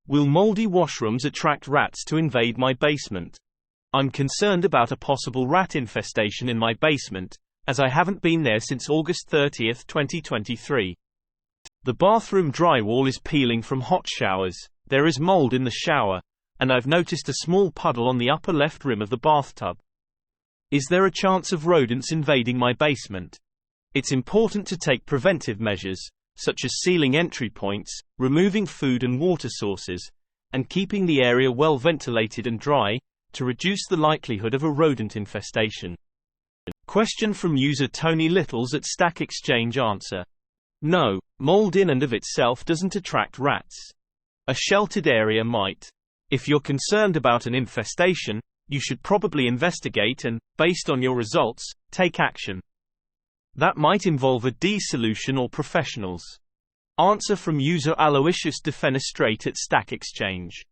Will moldy washrooms attract rats to invade my basement? I'm concerned about a possible rat infestation in my basement, as I haven't been there since August 30, 2023. The bathroom drywall is peeling from hot showers, there is mold in the shower, and I've noticed a small puddle on the upper left rim of the bathtub. Is there a chance of rodents invading my basement? It's important to take preventive measures, such as sealing entry points, removing food and water sources, and keeping the area well ventilated and dry, to reduce the likelihood of a rodent infestation. Question from user Tony Littles at Stack Exchange. Answer: no, mold in and of itself doesn't attract rats. A sheltered area might. If you're concerned about an infestation, you should probably investigate and, based on your results, take action. That might involve a solution or professionals. Answer from user Aloysius Defenestrate at Stack Exchange.